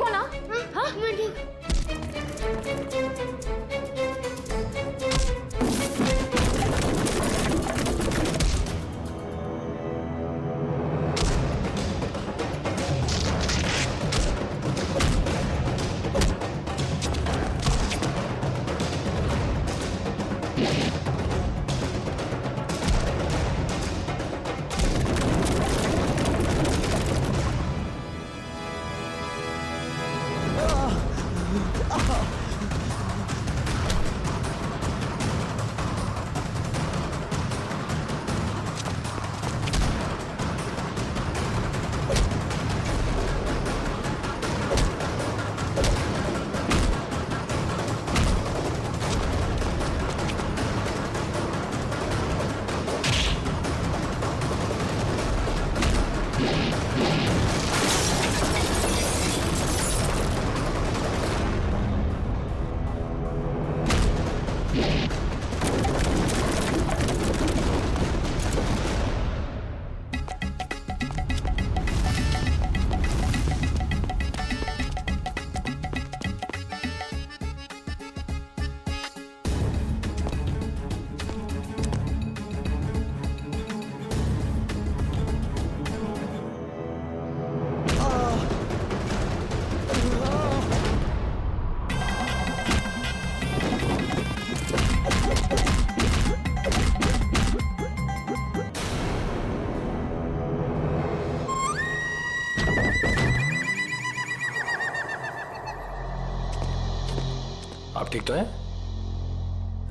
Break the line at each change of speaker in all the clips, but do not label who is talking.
ठीक हो ना? हाँ
मैं ठीक।
आप ठीक तो हैं?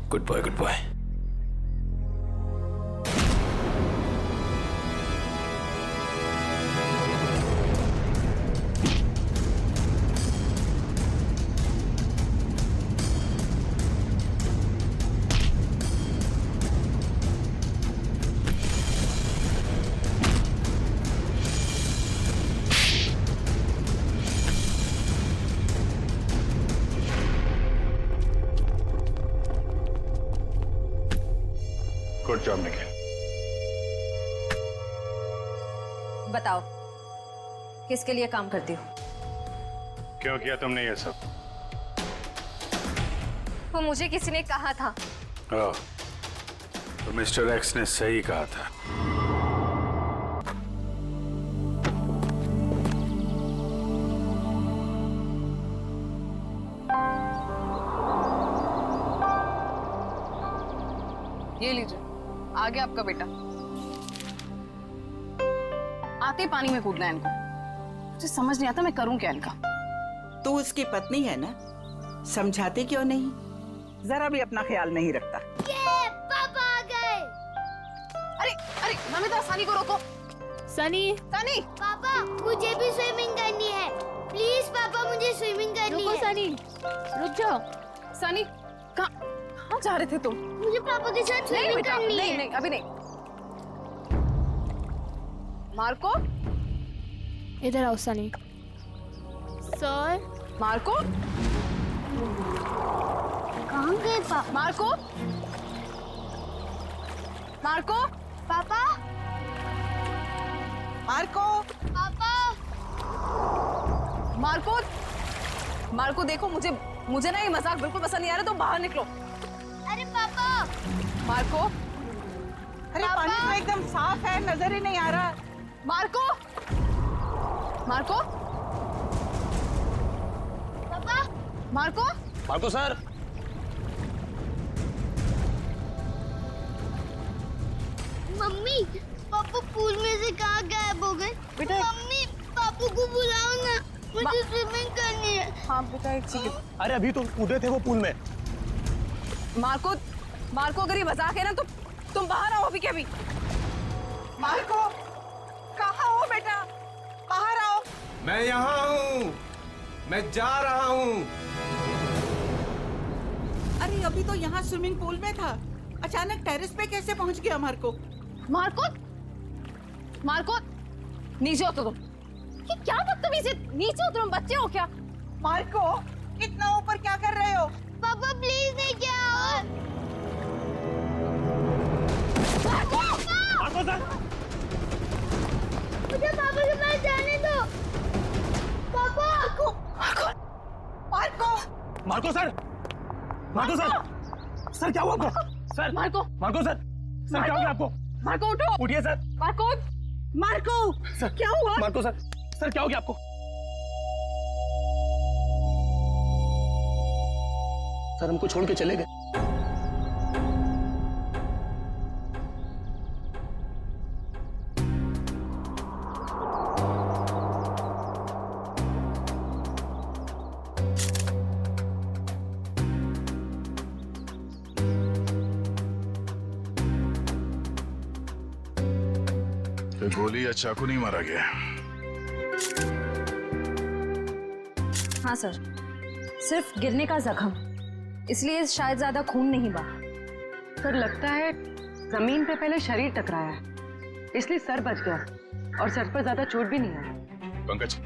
Good boy, good boy.
Good job Nikhil.
बताओ, किसके लिए काम करती हो?
क्यों किया तुमने ये सब?
वो मुझे किसी ने कहा था।
ओह, तो मिस्टर एक्स ने सही कहा था।
ये लीजिए, आ गया आपका बेटा। आते ही पानी में कूदना है इनको। मुझे समझ नहीं आता मैं करूं क्या इनका।
तू उसकी पत्नी है ना, समझाते क्यों नहीं? जरा भी अपना ख्याल नहीं रखता।
ये पापा आ गए।
अरे अरे नमिता, सनी को रोको।
सनी,
सनी,
पापा मुझे भी स्विमिंग करनी है। प्लीज पापा, मुझे स्विमिंग करनी है।
सनी, रुक जाओ।
सनी, कहाँ जा रहे थे तुम?
मुझे पापा के साथ
नहीं
स्विमिंग
बेटा,
करनी
नहीं
है।
नहीं, अभी नहीं। मार्को,
इधर आओ सनी। सर,
मार्को,
कहाँ गए पापा?
मार्को, मार्को,
पापा,
मार्को,
पापा,
मार्को, मार्को देखो, मुझे ना ये मजाक बिल्कुल पसंद नहीं आ रहा। तुम बाहर निकलो।
अरे पापा,
मार्को,
अरे पानी तो एकदम साफ है, नजर ही नहीं आ रहा।
मार्को, मार्को,
पापा,
मार्को,
मार्को सर।
मम्मी, पापा पूल में से कहाँ गायब हो गए?
बेटा,
मम्मी, पापा को बुलाओ ना, मुझे स्विमिंग करनी है।
हाँ बेटा, एक सेकंड।
अरे अभी तो कूदे थे वो पूल में।
मार्को, मार्को, अगर ये मजाक है ना तो तुम बाहर आओ अभी के अभी।
मार्को, कहाँ हो बेटा? बाहर आओ।
मैं यहाँ हूँ, मैं जा रहा हूँ।
अरे अभी तो यहाँ स्विमिंग पूल में था, अचानक टेरेस पे कैसे पहुँच गया मार्को?
मार्को, मार्को, नीचे उतरो तुम। ये क्या बदतमीजी, नीचे उतरो, बच्चे हो क्या?
मार्को, इतना ऊपर क्या कर रहे हो?
पापा प्लीज नहीं क्या?
मार्को सर,
मुझे पापा के पास जाने दो। पापा,
Marco sir, Marco sir, sir क्या हुआ आपको? Sir
Marco,
Marco sir, sir क्या हो गया आपको?
मार्को उठो।
उठिए सर।
मार्को, मार्को,
सर
क्या हुआ?
मार्को सर, सर क्या हो गया आपको? सर हमको छोड़ के चले गए।
गोली या चाकू नहीं मारा गया?
हाँ सर, सिर्फ गिरने का जख्म, इसलिए शायद ज्यादा खून नहीं बहा।
सर लगता है जमीन पे पहले शरीर टकराया है, इसलिए सर बच गया और सर पर ज्यादा चोट भी नहीं आई।
पंकज,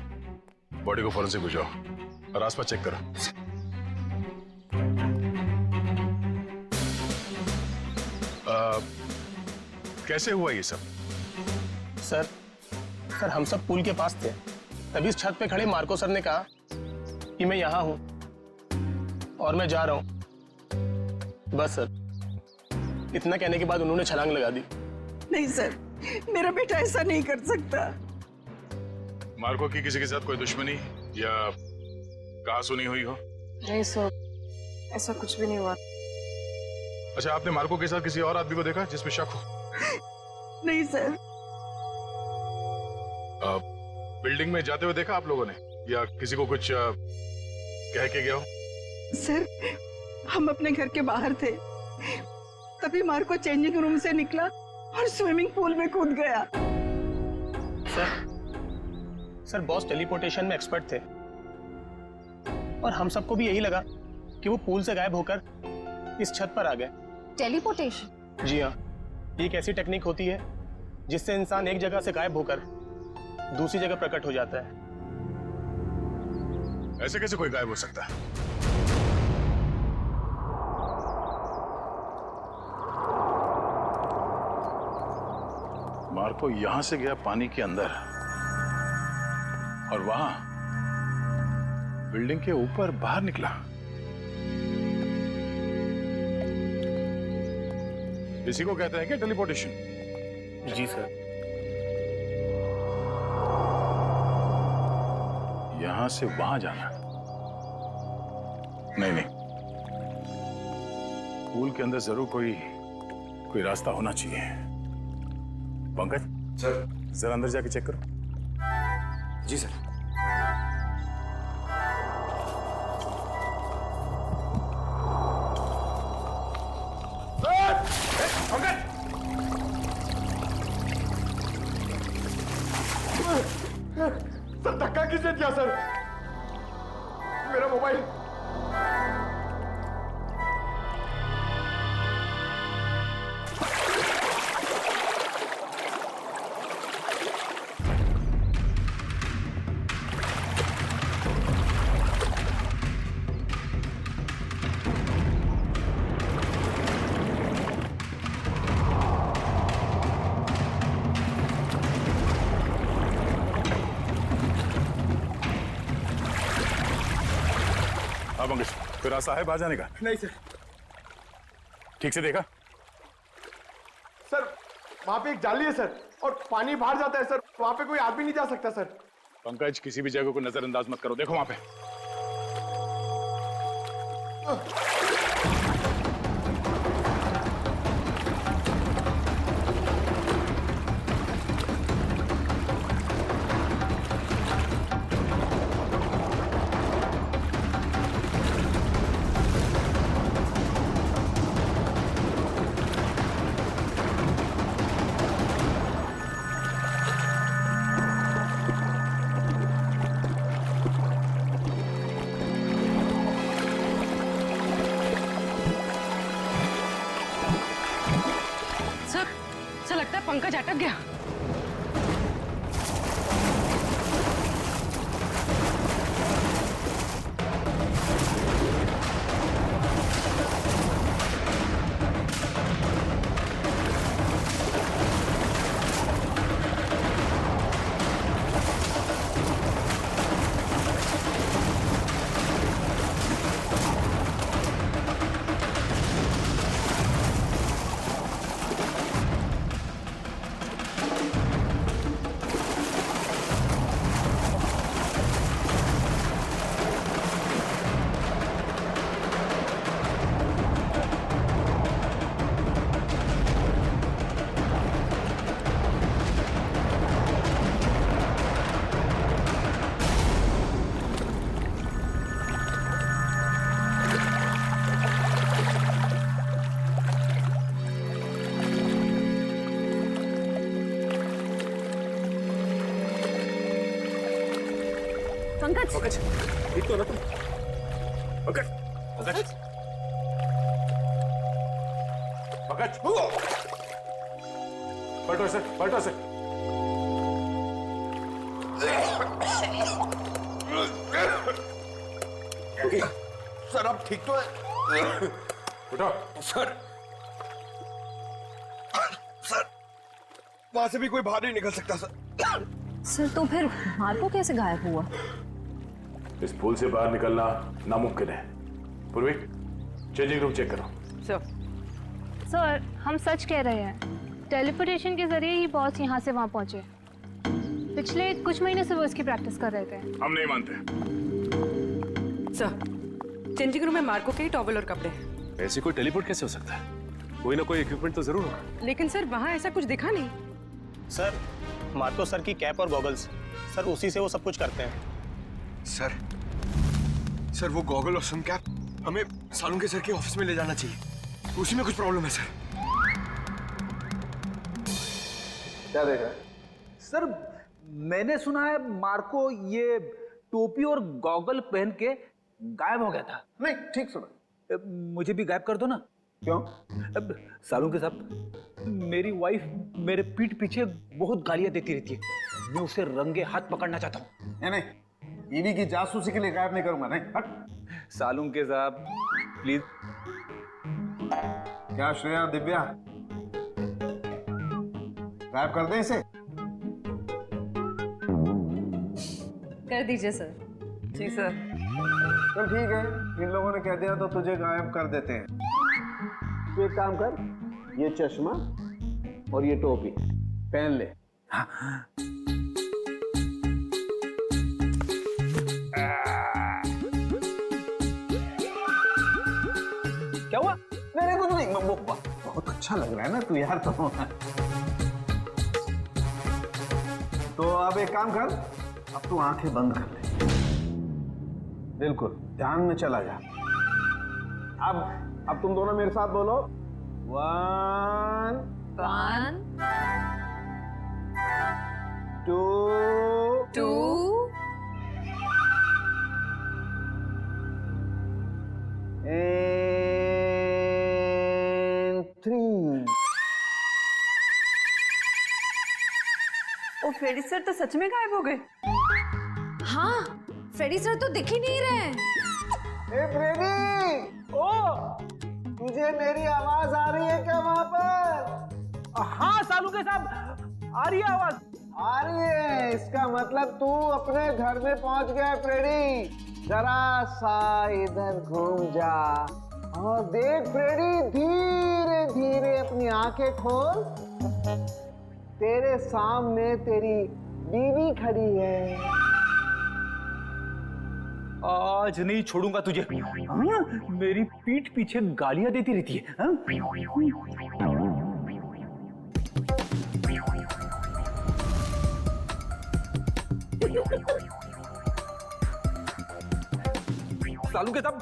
बॉडी को फॉरेंसिक भिजवाओ और आसपास चेक करो। कैसे हुआ ये सब?
सर, सर हम सब पुल के पास थे, तभी इस छत पे खड़े मार्को सर ने कहा कि मैं यहाँ हूँ और मैं जा रहा हूँ। बस सर, इतना कहने के बाद उन्होंने छलांग लगा दी।
नहीं सर, मेरा बेटा ऐसा नहीं कर सकता।
मार्को की किसी के साथ कोई दुश्मनी या कहा सुनी हुई हो?
नहीं सर, ऐसा कुछ भी नहीं हुआ।
अच्छा, आपने मार्को के साथ किसी और आदमी को देखा जिसमें शक हो?
नहीं सर।
बिल्डिंग में जाते हुए देखा आप लोगों ने, या किसी को कुछ कह के गया हो?
सर, हम अपने घर के बाहर थे, तभी मार्को चेंजिंग रूम से निकला और स्विमिंग पूल में कूद गया।
सर बॉस टेलीपोर्टेशन में एक्सपर्ट थे और हम सबको भी यही लगा कि वो पूल से गायब होकर इस छत पर आ गए।
टेलीपोर्टेशन?
जी हाँ, ये एक ऐसी टेक्निक होती है जिससे इंसान एक जगह से गायब होकर दूसरी जगह प्रकट हो जाता है।
ऐसे कैसे कोई गायब हो सकता है? मार्को यहां से गया पानी के अंदर और वहां बिल्डिंग के ऊपर बाहर निकला। इसी को कहते हैं क्या टेलीपोर्टेशन?
जी सर।
यहां से वहां जाना? नहीं, पूल के अंदर जरूर कोई रास्ता होना चाहिए। पंकज
सर।
जरा अंदर जाके चेक करो।
जी सर।
सर धक्का किसने दिया सर? मेरा मोबाइल।
हाँ पंकज, कोई रास्ता है बाहर जाने का?
नहीं सर।
ठीक से देखा?
सर वहां पे एक जाली है सर, और पानी बाहर जाता है सर, वहां पे कोई आदमी नहीं जा सकता सर।
पंकज, किसी भी जगह को नजरअंदाज मत करो, देखो वहां पे।
सर लगता है पंकज अटक गया।
पंकज
पंकज ठीक तो ना तुम? पंकज पंकज
पंकज पलटो से पलटो से। सर अब ठीक तो है? उठो
सर
सर, वहां से भी कोई बाहर नहीं निकल सकता सर।
सर तो फिर मार्को कैसे गायब हुआ?
इस पुल से बाहर निकलना नामुमकिन है। पूर्वी चेंजिंग रूम चेक करो।
सर हम सच कह रहे हैं, टेलीपोर्टेशन के जरिए ही बॉस यहाँ से वहाँ पहुँचे। पिछले कुछ महीने से वो इसकी प्रैक्टिस कर रहे थे।
हम नहीं मानते।
सर चेंजिंग रूम में मार्को के ही टॉवल और कपड़े हैं।
ऐसे कोई टेलीपोर्ट कैसे हो सकता है? कोई ना कोई इक्विपमेंट तो जरूर होगा।
लेकिन सर वहाँ ऐसा कुछ दिखा नहीं।
सर मार्को सर की कैप और गॉगल्स, सर उसी से वो सब कुछ करते हैं।
सर वो गॉगल और सन कैप हमें सालुंके सर के ऑफिस में ले जाना चाहिए। उसी में कुछ प्रॉब्लम है सर।
क्या देख रहा है?
सर मैंने सुना है मार्को ये टोपी और गॉगल पहन के गायब हो गया था।
नहीं ठीक सुना।
मुझे भी गायब कर दो ना।
क्यों?
अब सालुंके साहब, मेरी वाइफ मेरे पीठ पीछे बहुत गालियां देती रहती है। मैं उसे रंगे हाथ पकड़ना चाहता हूँ।
नहीं बीवी की जासूसी के लिए गायब नहीं करूंगा। नहीं हट।
सालुंके साहब प्लीज।
क्या श्रेया दिव्या गायब कर दें इसे?
कर दीजिए सर।
जी सर।
चल ठीक है, इन लोगों ने कह दिया तो तुझे गायब कर देते हैं। तू एक काम कर, ये चश्मा और ये टोपी पहन ले।
क्या हुआ?
नहीं कुछ नहीं, बहुत अच्छा लग रहा है ना तू यार। तो अब एक काम कर, अब तू आंखें बंद कर ले, बिल्कुल ध्यान में चला जा। अब तुम दोनों मेरे साथ बोलो, 1 2 and 3।
ओ फ्रेडी सर तो सच में गायब हो गए।
हाँ, फ्रेडी सर तो दिख ही नहीं रहे।
ए फ्रेडी, ओ तुझे मेरी आवाज आ रही है क्या वहां पर?
हाँ सालुंके साहब, आ रही है आवाज।
आ रही है, इसका मतलब तू अपने घर में पहुंच गया फ्रेडी। जरा सा इधर घूम जा और देख फ्रेडी, धीरे धीरे अपनी आंखें खोल। तेरे सामने तेरी बीवी खड़ी है।
आज नहीं छोड़ूंगा तुझे। हाँ? मेरी पीठ पीछे गालियां देती रहती है। हाँ? सालुंके साहब,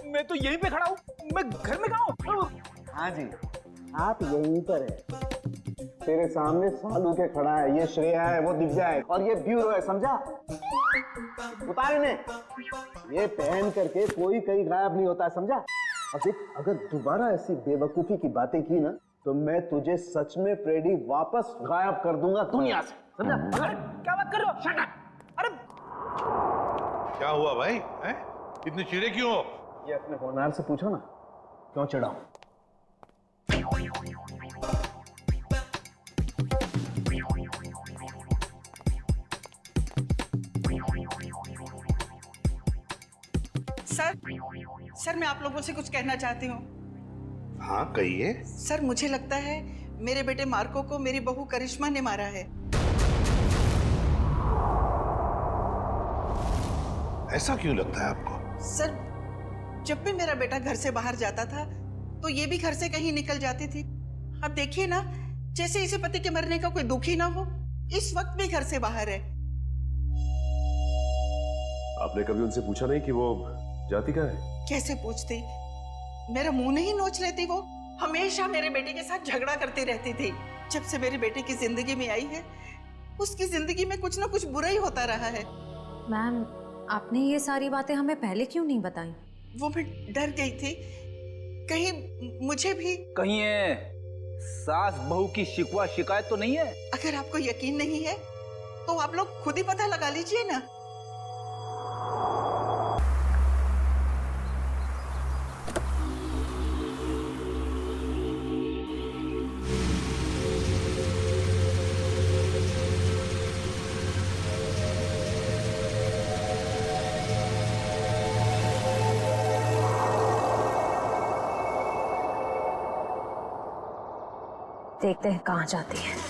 मैं तो यहीं पे खड़ा हूँ। मैं घर में कहाँ हूँ?
हाँ जी, आप यहीं पर है। तेरे सामने सालुके खड़ा है, ये श्रेया है, वो दिव्या है और ये ब्यूरो है, समझा? उतार इन्हें। ये पहन करके कोई कहीं गायब नहीं होता है, समझा? और देख, अगर दोबारा ऐसी बेवकूफी की बातें की ना तो मैं तुझे सच में फ्रेडी वापस गायब कर दूंगा दुनिया से, समझा?
क्या बात कर रहे हो? Shut up! अरे
क्या हुआ भाई? हैं? इतने चिड़े क्यों हो?
ये अपने होनहार से पूछो ना, क्यों चिढ़ाऊं?
सर मैं आप लोगों से कुछ कहना चाहती हूँ।
हाँ कहिए।
सर मुझे लगता है मेरे बेटे मार्को को मेरी बहू करिश्मा ने मारा है।
ऐसा क्यों लगता है आपको?
सर जब भी मेरा बेटा घर से बाहर जाता था तो ये भी घर से कहीं निकल जाती थी। अब देखिए ना, जैसे इसे पति के मरने का कोई दुख ही ना हो, इस वक्त भी घर से बाहर है।
आपने कभी उनसे पूछा नहीं कि वो जाती कहाँ है?
कैसे पूछती? मेरा मुंह नहीं नोच लेती वो। हमेशा मेरे बेटे के साथ झगड़ा करती रहती थी। जब से मेरे बेटे की जिंदगी में आई है, उसकी जिंदगी में कुछ ना कुछ बुरा ही होता रहा है।
मैम, आपने ये सारी बातें हमें पहले क्यों नहीं बताई?
वो मैं डर गई थी, कहीं मुझे भी।
कहीं है सास बहू की शिकवा शिकायत तो नहीं है?
अगर आपको यकीन नहीं है तो आप लोग खुद ही पता लगा लीजिए ना।
देखते हैं कहाँ जाती है।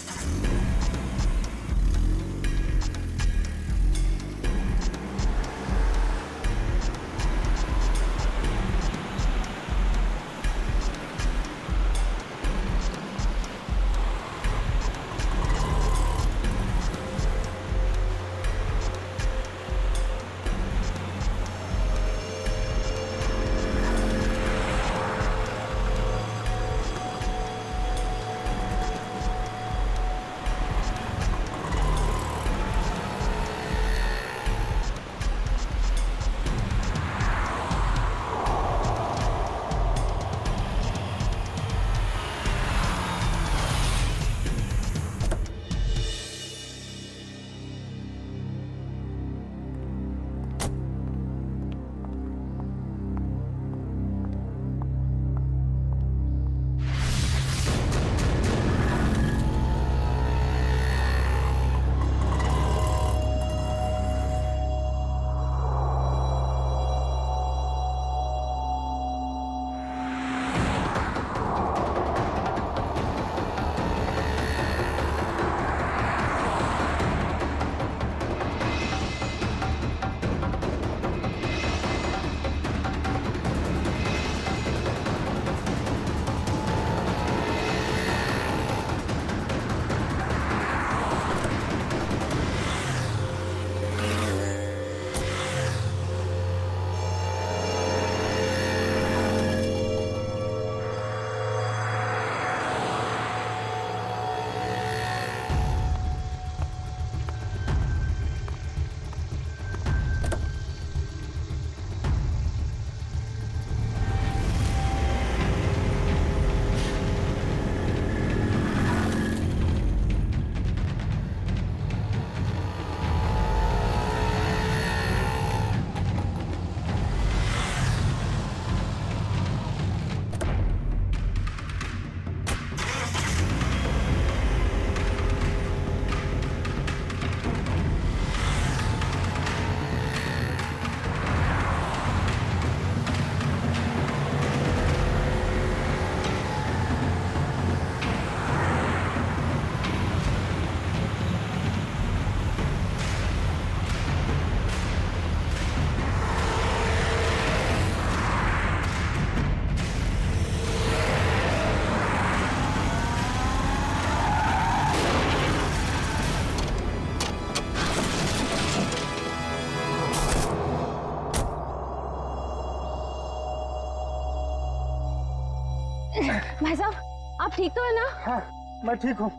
भाई साहब, आप ठीक तो है ना?
हाँ, मैं ठीक हूँ।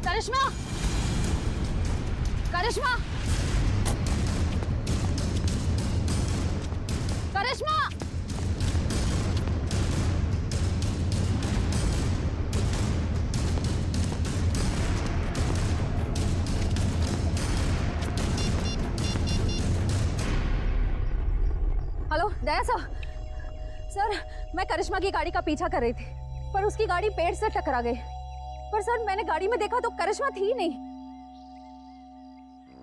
करिश्मा! करिश्मा! करिश्मा! हेलो दया सर, मैं करिश्मा की गाड़ी का पीछा कर रही थी, पर उसकी गाड़ी पेड़ से टकरा गई। पर सर, मैंने गाड़ी में देखा तो करिश्मा थी नहीं।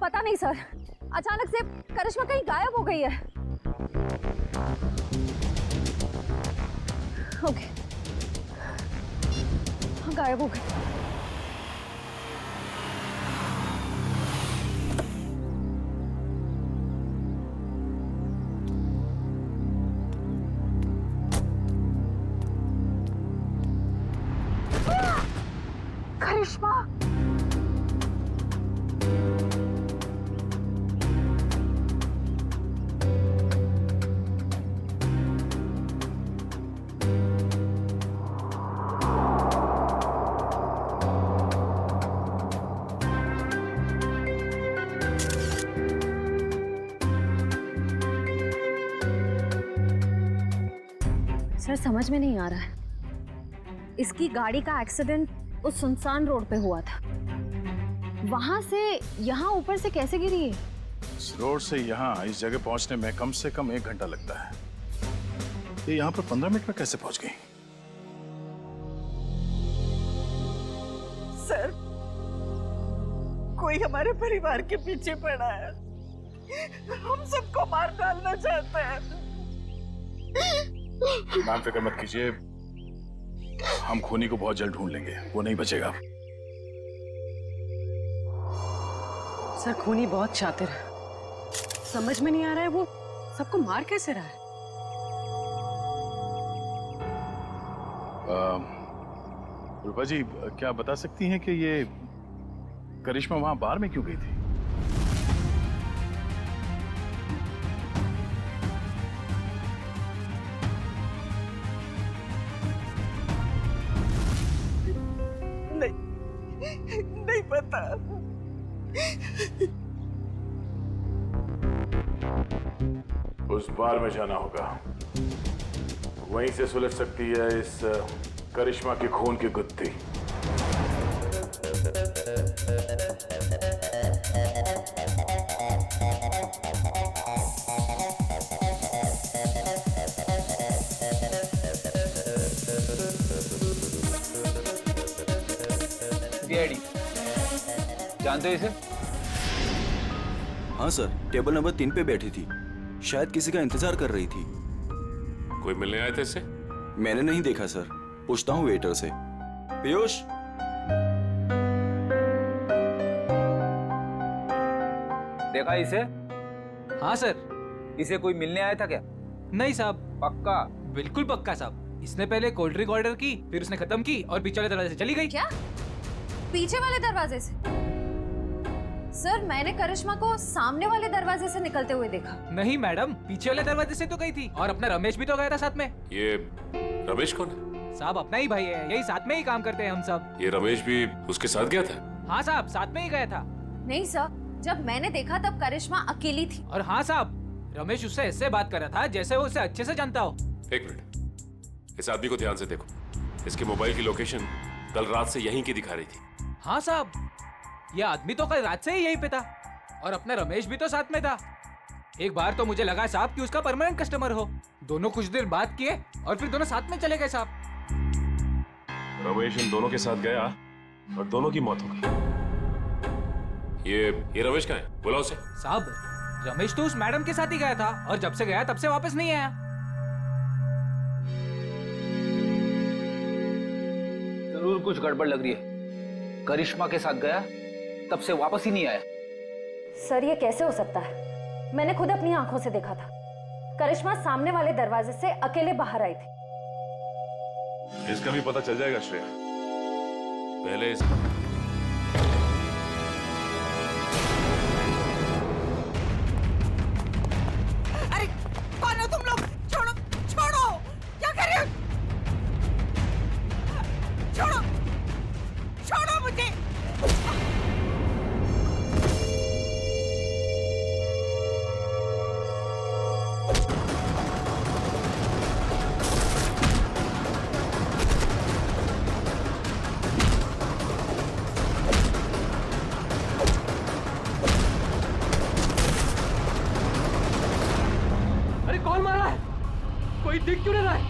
पता नहीं सर, अचानक से करिश्मा कहीं गायब हो गई है। ओके, हाँ, गायब हो गई।
करिश्मा।
सर समझ में नहीं आ रहा है, इसकी गाड़ी का एक्सीडेंट उस सुनसान रोड पे हुआ था, वहां से यहाँ ऊपर से कैसे गिरी है?
इस रोड से यहाँ इस जगह पहुंचने में कम से कम 1 घंटा लगता है। ये यहाँ पर 15 मिनट में कैसे पहुंच गई?
सर, कोई हमारे परिवार के पीछे पड़ा है, हम सबको मार डालना चाहता है।
मैम फिक्र मत कीजिए, हम खूनी को बहुत जल्द ढूंढ लेंगे, वो नहीं बचेगा।
सर खूनी बहुत शातिर है, समझ में नहीं आ रहा है वो सबको मार कैसे रहा है।
रूपा जी, क्या बता सकती हैं कि ये करिश्मा वहां बार में क्यों गई थी?
नहीं पता।
उस बार में जाना होगा, वहीं से सुलझ सकती है इस करिश्मा के खून की गुत्थी।
डैडी जानते हो इसे?
हाँ सर, टेबल नंबर 3 पे बैठी थी, शायद किसी का इंतजार कर रही थी।
कोई मिलने आए थे इससे?
मैंने नहीं देखा सर, पूछता हूँ वेटर से। पीयूष,
देखा इसे? हाँ सर, इसे कोई मिलने आया था क्या?
नहीं साहब।
पक्का?
बिल्कुल पक्का साहब। इसने पहले कोल्ड ड्रिंक ऑर्डर की, फिर उसने खत्म की और पीछे वाले दरवाजे से चली गई।
क्या? पीछे वाले दरवाजे से? सर मैंने करिश्मा को सामने वाले दरवाजे से निकलते हुए देखा।
नहीं मैडम, पीछे वाले दरवाजे से तो गई थी, और अपना रमेश भी तो गया था साथ में।
ये रमेश कौन है?
साहब अपना ही भाई है, यही साथ में ही काम करते हैं हम सब।
ये रमेश भी उसके साथ गया था?
हाँ साहब, साथ में ही गया था।
नहीं सर, जब मैंने देखा तब करिश्मा अकेली थी।
और हाँ साहब, रमेश उससे ऐसे बात कर रहा था जैसे वो उसे अच्छे से जानता हो।
1 मिनट, इस आदमी को ध्यान से देखो। इसके मोबाइल की लोकेशन कल रात से यहीं की दिखा रही थी।
हाँ साहब, ये आदमी तो कल रात से ही यहीं पे था, और अपना रमेश भी तो साथ में था। एक बार तो मुझे लगा साहब कि उसका परमानेंट कस्टमर हो। दोनों कुछ देर बात किए और फिर दोनों साथ में चले गए साहब।
रमेश इन दोनों के साथ गया और दोनों की मौत हो गई। ये रमेश कहाँ है? बुलाओ उसे।
साहब रमेश तो उस मैडम के साथ ही गया था, और जब से गया तब से वापस नहीं आया।
जरूर कुछ गड़बड़ लग रही है। करिश्मा के साथ गया, तब से वापस ही नहीं आया।
सर ये कैसे हो सकता है? मैंने खुद अपनी आंखों से देखा था, करिश्मा सामने वाले दरवाजे से अकेले बाहर आई थी।
इसका भी पता चल जाएगा श्रेया। पहले
अरे कौन हो तुम लोग? छोड़ो छोड़ो, क्या कर रहे हो? छोड़ो छोड़ो मुझे।
अरे कौन मारा है? कोई दिख क्यों नहीं रहा है?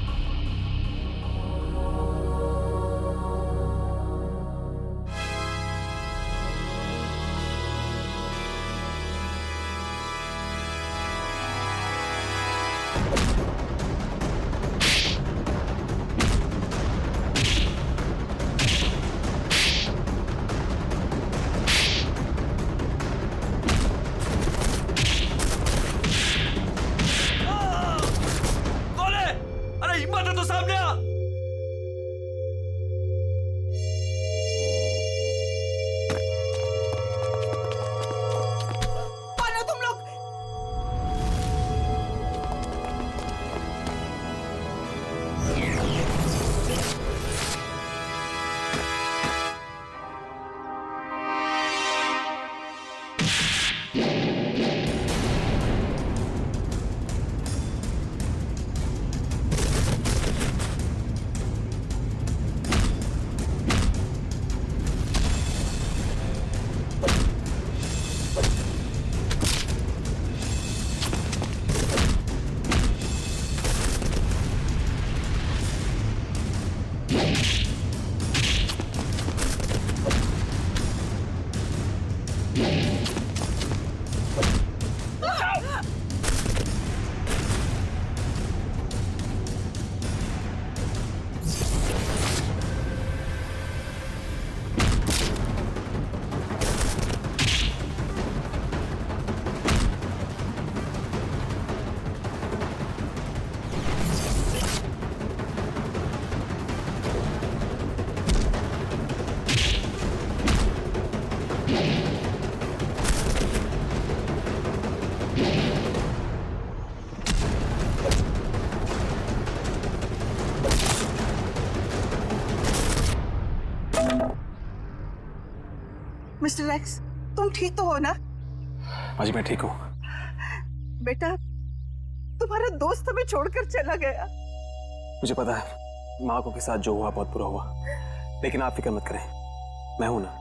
मिस्टर एक्स, तुम ठीक तो हो ना?
माँ जी मैं ठीक हूँ।
बेटा, तुम्हारा दोस्त हमें छोड़कर चला गया।
मुझे पता है माँ को के साथ जो हुआ बहुत बुरा हुआ, लेकिन आप फिक्र मत करें, मैं हूं ना।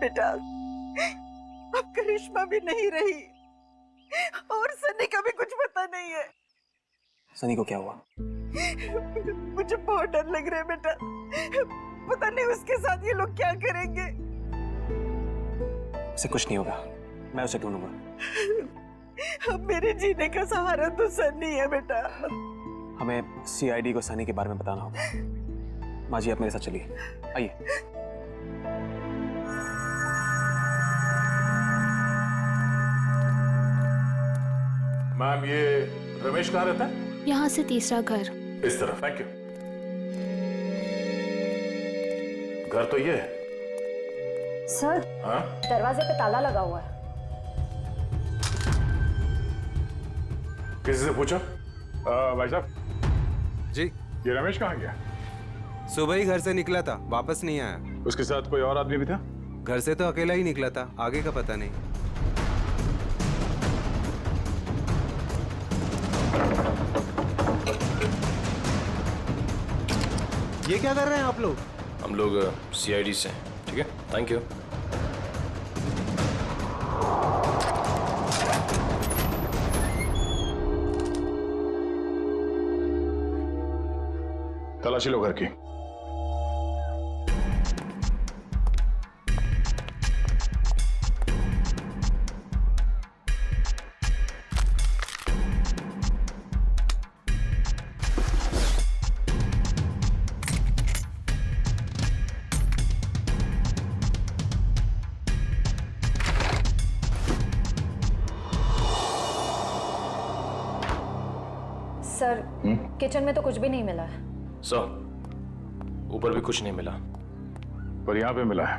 बेटा, अब करिश्मा भी नहीं रही और सनी का भी कुछ पता नहीं है।
सनी को क्या हुआ?
मुझे बहुत डर लग रहा है बेटा, पता नहीं उसके साथ ये लोग क्या करेंगे।
उसे कुछ नहीं होगा, मैं उसे ढूंढूंगा।
अब मेरे जीने का सहारा तो सनी है बेटा।
हमें सीआईडी को सनी के बारे में बताना होगा। माँ जी आप मेरे साथ चलिए, आइए।
मैम, ये रमेश कहाँ रहता है?
यहाँ से तीसरा घर।
इस तरफ। Thank you. घर तो ये है।
सर,
हाँ?
दरवाजे पे ताला लगा हुआ है।
किसी से पूछा?
भाई साहब
जी,
ये रमेश कहाँ गया?
सुबह ही घर से निकला था, वापस नहीं आया।
उसके साथ कोई और आदमी भी था?
घर से तो अकेला ही निकला था, आगे का पता नहीं।
ये क्या कर रहे हैं आप लोग?
हम लोग सीआईडी से हैं, ठीक है? Thank you.
तलाशी लो घर की।
सर, किचन में तो कुछ भी नहीं मिला है।
सर, ऊपर भी कुछ नहीं मिला,
पर यहाँ पे मिला है।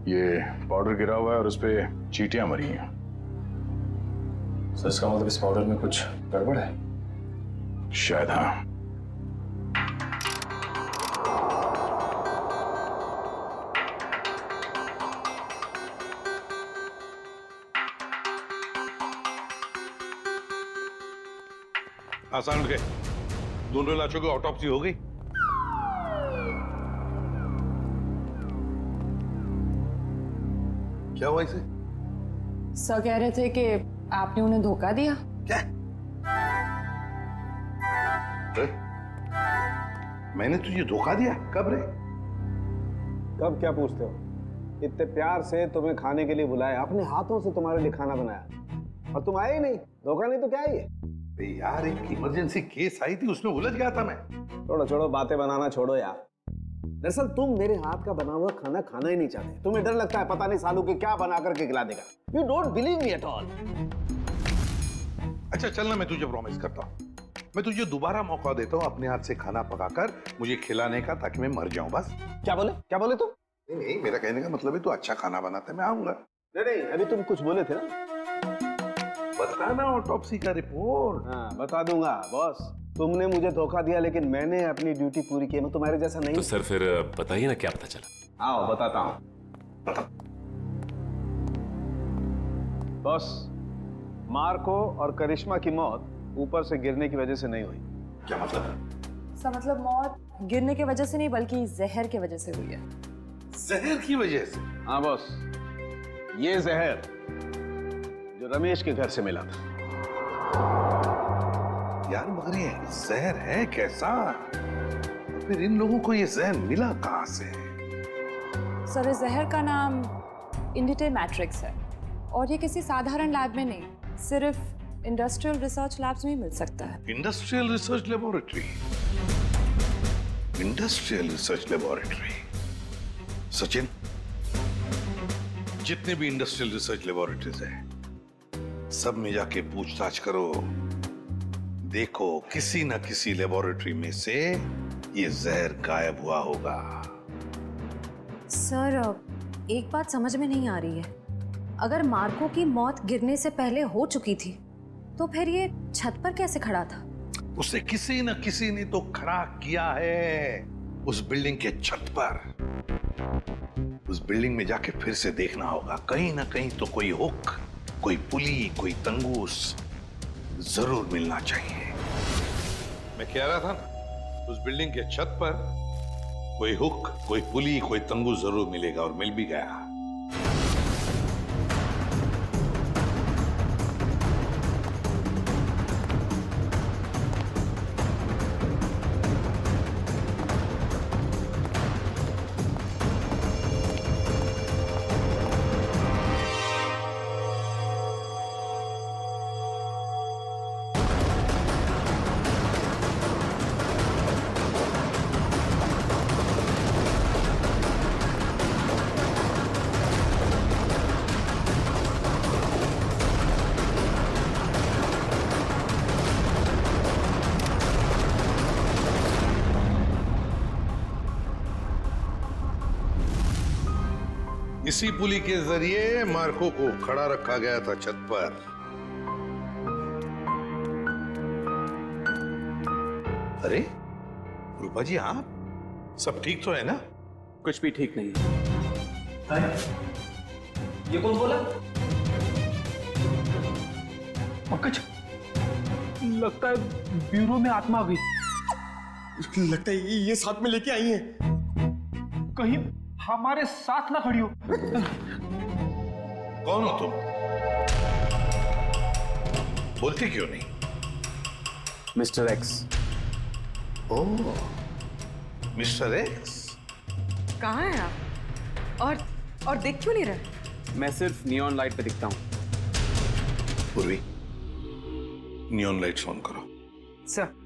ये पाउडर गिरा हुआ है और उस पे चींटियां मरी हैं।
सर इसका मतलब इस पाउडर में कुछ गड़बड़ है?
शायद हाँ।
आसान के दोनों लाशों की ऑटोप्सी हो गई। क्या हुआ इसे?
सर कह रहे थे कि आपने उन्हें धोखा दिया।
क्या? मैंने तुझे धोखा दिया? कब रे?
कब क्या पूछते हो? इतने प्यार से तुम्हें खाने के लिए बुलाया, अपने हाथों से तुम्हारे लिए खाना बनाया और तुम आए ही नहीं। धोखा नहीं तो क्या है ये?
यार एक इमरजेंसी केस आई थी, उसमें उलझ गया था मैं।
छोड़ो छोड़ो, बातें बनाना छोड़ो यार। दरअसल तुम मेरे हाथ का बना हुआ खाना खाना ही नहीं चाहते। तुम्हें डर लगता है पता नहीं सालू के क्या बना करके खिला देगा। You don't believe me at all.
अच्छा चल ना, मैं तुझे प्रॉमिस करता हूँ, मैं तुझे दोबारा मौका देता हूँ अपने हाथ से खाना पकाकर मुझे खिलाने का, ताकि मैं मर जाऊं बस।
क्या बोले? क्या बोले तुम?
नहीं, मेरा कहने का मतलब है तू अच्छा खाना बनाता है, मैं आऊंगा।
नहीं, अभी तुम कुछ बोले थे ना।
बताना ऑटोप्सी का रिपोर्ट।
हाँ बता दूंगा बॉस। तुमने मुझे धोखा दिया, लेकिन मैंने अपनी ड्यूटी पूरी की। मैं तुम्हारे जैसा नहीं।
तो सर फिर बताइए ना क्या पता चला।
आओ बताता हूँ। बॉस, मार्को और करिश्मा की मौत ऊपर से गिरने की वजह से नहीं हुई।
क्या मतलब?
सर मतलब मौत गिरने की वजह से नहीं, बल्कि जहर की वजह से हुई है।
जहर की वजह से?
हाँ बॉस, ये जहर जो रमेश के घर से मिला था।
यार मगर ये जहर है कैसा? फिर इन लोगों को ये जहर मिला कहाँ से?
सर इस जहर का नाम इंडिटे मैट्रिक्स है और ये किसी साधारण लैब में नहीं, सिर्फ इंडस्ट्रियल रिसर्च लैब्स में ही मिल सकता है।
Industrial research laboratory. Industrial research laboratory. Sachin, जितने भी इंडस्ट्रियल रिसर्च लेबोरेटरीज हैं, सब में जाके पूछताछ करो। देखो किसी ना किसी लेबोरेटरी में से ये जहर गायब हुआ होगा।
सर, एक बात समझ में नहीं आ रही है। अगर मार्को की मौत गिरने से पहले हो चुकी थी, तो फिर ये छत पर कैसे खड़ा था?
उसे किसी न किसी ने तो खड़ा किया है उस बिल्डिंग के छत पर। उस बिल्डिंग में जाके फिर से देखना होगा। कहीं ना कहीं तो कोई हुक, कोई पुली, कोई तंगूस जरूर मिलना चाहिए। मैं कह रहा था ना, उस बिल्डिंग के छत पर कोई हुक, कोई पुली, कोई तंगूस जरूर मिलेगा, और मिल भी गया। इसी पुली के जरिए मार्को को खड़ा रखा गया था छत पर। अरे रूपा जी, आप सब ठीक तो है ना?
कुछ भी ठीक नहीं है। ये कौन बोला? पंकज, लगता है ब्यूरो में आत्मा आ गई। लगता है ये साथ में लेके आई हैं। कहीं हमारे साथ ना खड़ी हो।
कौन हो तुम? बोलते क्यों नहीं?
Mister X.
Oh, mister X.
कहाँ हैं आप? और दिख क्यों नहीं रहे?
मैं सिर्फ नियॉन लाइट पे दिखता हूँ।
पूर्वी, नियॉन लाइट्स ऑन करो।
सर।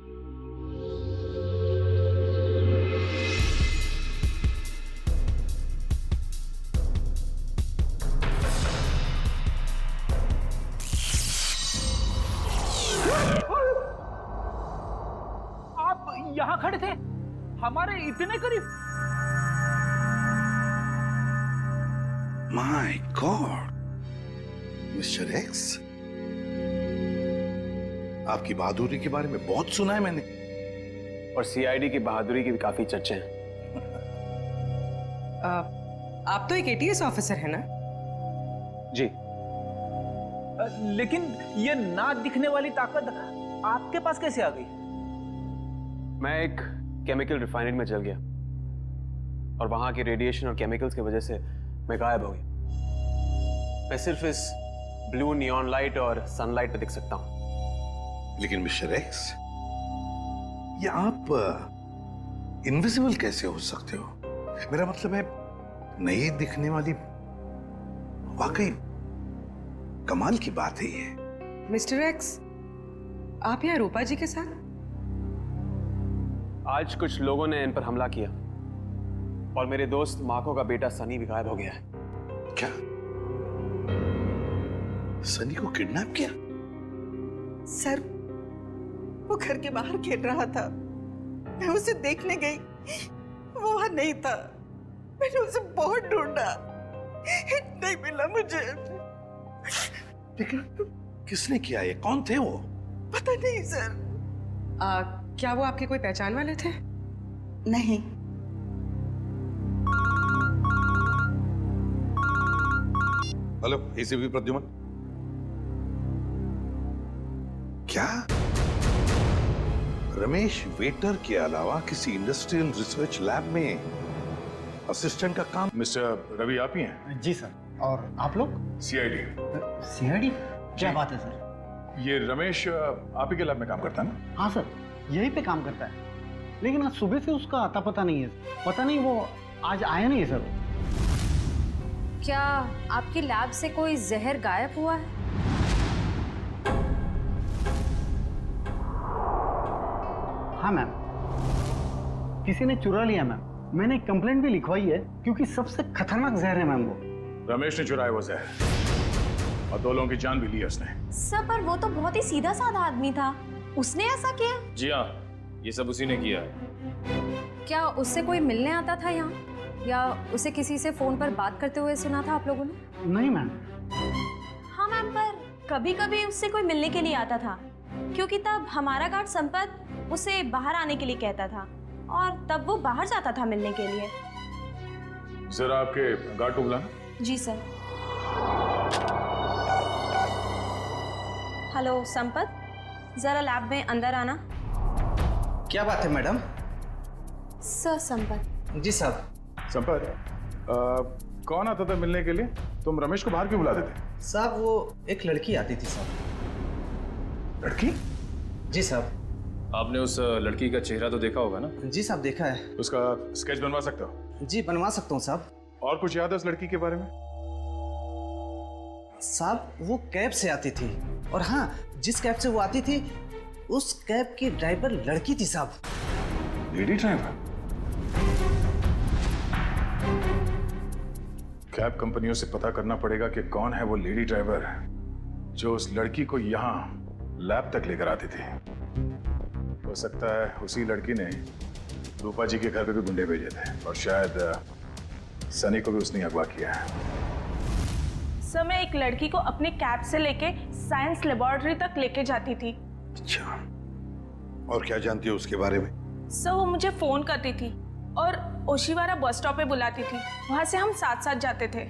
यहाँ खड़े थे हमारे इतने करीब।
माय गॉड, मिस्टर एक्स, आपकी बहादुरी के बारे में बहुत सुना है मैंने।
और सीआईडी की बहादुरी की भी काफी चर्चे हैं।
आप तो एक एटीएस ऑफिसर है ना?
जी। लेकिन ये ना दिखने वाली ताकत आपके पास कैसे आ गई? मैं एक केमिकल रिफाइनरी में जल गया और वहां के रेडिएशन और केमिकल्स की वजह से मैं गायब हो गया। मैं सिर्फ इस ब्लू नियॉन लाइट और सनलाइट पे दिख सकता हूं।
लेकिन मिस्टर एक्स, ये आप इनविजिबल कैसे हो सकते हो? मेरा मतलब है, नहीं दिखने वाली वाकई कमाल की बात है ये।
मिस्टर एक्स, आप यहाँ रूपा जी के साथ?
आज कुछ लोगों ने इन पर हमला किया और मेरे दोस्त मार्को का बेटा सनी भी गायब हो गया है।
क्या? सनी को किडनैप किया?
सर, वो घर के बाहर खेल रहा था। मैं उसे देखने गई, वो वहां नहीं था। मैंने उसे बहुत ढूंढा, नहीं मिला मुझे।
लेकिन किसने किया ये? कौन थे वो?
पता नहीं सर।
क्या वो आपके कोई पहचान वाले थे?
नहीं।
Hello, ACP Pradyuman. क्या रमेश वेटर के अलावा किसी इंडस्ट्रियल रिसर्च लैब में असिस्टेंट का काम?
मिस्टर रवि आप ही हैं?
जी सर। और आप लोग?
सीआईडी।
सीआईडी? क्या बात है सर?
ये रमेश आप ही के लैब में काम करता है ना?
हाँ सर, यहीं पे काम करता है। लेकिन आज सुबह से उसका आता पता नहीं है। पता नहीं वो आज आया नहीं है सर।
क्या आपकी लैब से कोई जहर गायब हुआ है?
हाँ मैम, किसी ने चुरा लिया मैम। मैंने कंप्लेंट भी लिखवाई है क्योंकि सबसे खतरनाक जहर है मैम वो।
रमेश ने चुराया वो जहर और 2 लोगों की जान भी ली उसने।
सर, पर वो तो बहुत ही सीधा साधा आदमी था। उसने ऐसा किया?
जी हाँ, ये सब उसी ने किया है।
क्या उससे कोई मिलने आता था यहाँ, या उसे किसी से फोन पर बात करते हुए सुना था आप लोगों ने?
नहीं मैम।
हाँ मैम, पर कभी कभी उससे कोई मिलने के लिए आता था, क्योंकि तब हमारा गार्ड संपत उसे बाहर आने के लिए कहता था और तब वो बाहर जाता था मिलने के लिए।
जरा आपके गार्ड को बुलाना।
जी सर। हेलो संपत, जरा लैब में अंदर आना।
क्या बात है मैडम?
सर संपत।
जी साहब।
संपत, कौन आता था मिलने के लिए? तुम रमेश को बाहर क्यों बुला देते?
साहब वो एक लड़की आती थी साहब।
लड़की?
जी साहब।
आपने उस लड़की का चेहरा तो देखा होगा ना?
जी साहब देखा है।
उसका स्केच बनवा सकते हो?
जी बनवा सकता हूँ साहब।
और कुछ याद है उस लड़की के बारे में?
साहब वो कैब से आती थी, और हाँ जिस कैब से वो आती थी उस कैब की ड्राइवर लड़की थी साहब।
Lady driver? कैब कंपनियों से पता करना पड़ेगा कि कौन है वो लेडी ड्राइवर जो उस लड़की को यहाँ लैब तक लेकर आती थी। हो सकता है उसी लड़की ने रूपा जी के घर पे भी गुंडे भेजे थे, और शायद सनी को भी उसने अगवा किया है।
सर मैं एक लड़की को अपनी कैब से लेके साइंस लेबोरेटरी तक लेके जाती थी।
अच्छा, और क्या जानती हो उसके बारे में?
सर वो मुझे फोन करती थी और ओशिवारा बस स्टॉप पे बुलाती थी, वहां से हम साथ साथ जाते थे।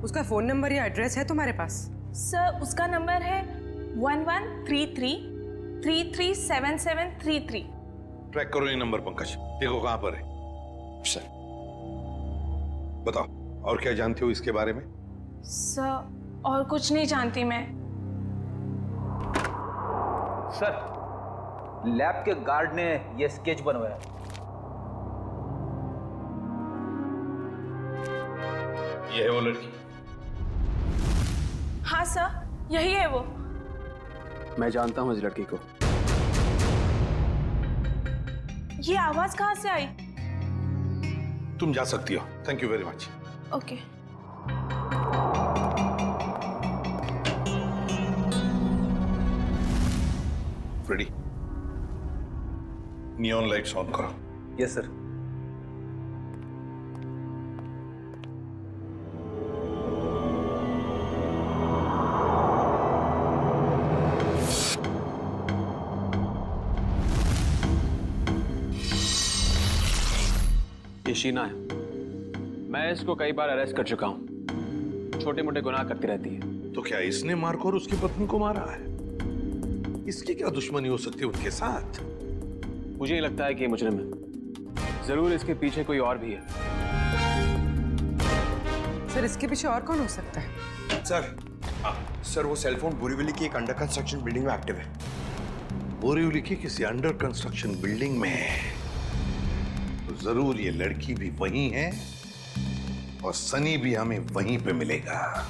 उसका फोन नंबर या एड्रेस है तुम्हारे पास?
सर उसका नंबर है 1133337733।
ट्रैक करो ये नंबर पंकज, देखो कहां पर है। सर बताओ, और क्या जानते हो इसके बारे में?
सर और कुछ नहीं जानती मैं।
सर लैब के गार्ड ने यह स्केच बनवाया।
ये है वो लड़की?
हाँ सर यही है वो।
मैं जानता हूँ इस लड़की को।
ये आवाज कहाँ से आई?
तुम जा सकती हो। Thank you very much.
Okay.
Freddy, neon lights on करो।
Yes sir. ये शीना है। मैं इसको कई बार अरेस्ट कर चुका हूँ। छोटे मोटे गुनाह करती रहती है।
तो क्या इसने मारकर और उसकी पत्नी को मारा है? इसकी क्या दुश्मनी हो सकती है उनके साथ?
मुझे नहीं लगता है कि ये मुजरिम है। जरूर इसके पीछे कोई और भी है।
सर इसके पीछे और कौन हो सकता है?
सर वो सेलफोन बोरीवली की एक अंडर कंस्ट्रक्शन बिल्डिंग में एक्टिव है।
बोरीवली की किसी अंडर कंस्ट्रक्शन बिल्डिंग में है, तो जरूर ये लड़की भी वहीं है और सनी भी हमें वहीं पे मिलेगा।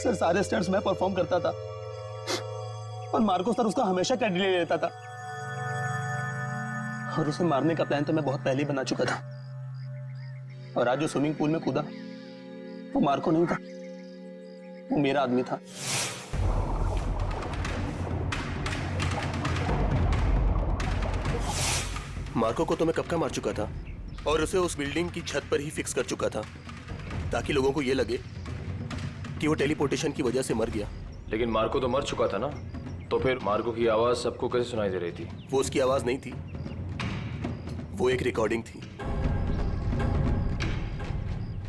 सर सारे स्टंट्स मैं परफॉर्म करता था और मार्को सर उसका हमेशा क्रेडिट ले लेता था। और उसे मारने का प्लान तो मैं बहुत पहले ही बना चुका था। और आज जो स्विमिंग पूल में कूदा वो मार्को नहीं था, वो मेरा आदमी था।
मार्को को तो मैं कब का मार चुका था और उसे उस बिल्डिंग की छत पर ही फिक्स कर चुका था ताकि लोगों को यह लगे कि वो टेलीपोर्टेशन की वजह से मर गया।
लेकिन मार्को तो मर चुका था ना, तो फिर मार्को की आवाज सबको कैसे सुनाई दे रही थी?
वो उसकी आवाज नहीं थी, वो एक रिकॉर्डिंग थी।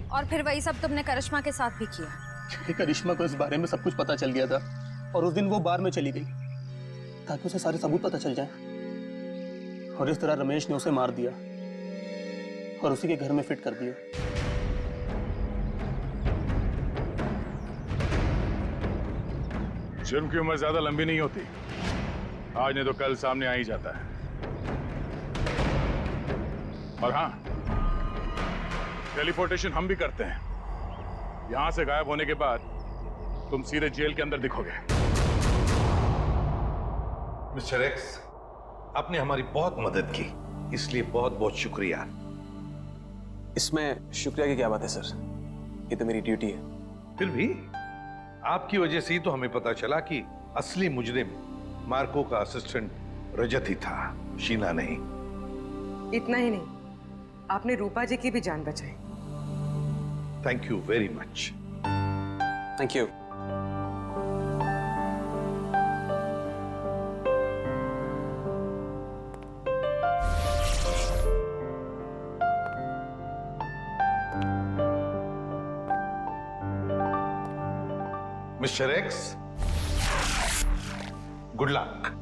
और फिर वही सब तुमने करिश्मा के साथ भी किया?
क्योंकि करिश्मा को इस बारे में सब कुछ पता चल गया था और उस दिन वो बार में चली गई ताकि उसे सारे सबूत पता चल जाए। और इस तरह रमेश ने उसे मार दिया और उसी के घर में फिट कर दिया।
जुर्म की उम्र ज्यादा लंबी नहीं होती, आज नहीं तो कल सामने आ ही जाता है। और हाँ, टेलीपोर्टेशन हम भी करते हैं। यहां से गायब होने के बाद तुम सीधे जेल के अंदर दिखोगे।
मिस्टर एक्स, आपने हमारी बहुत मदद की, इसलिए बहुत बहुत शुक्रिया।
इसमें शुक्रिया की क्या बात है सर, ये तो मेरी ड्यूटी है।
फिर भी आपकी वजह से ही तो हमें पता चला कि असली मुजरिम मार्को का असिस्टेंट रजत ही था, शीना नहीं।
इतना ही नहीं, आपने रूपा जी की भी जान बचाई।
Thank you very much.
Thank you.
Mister x, good luck.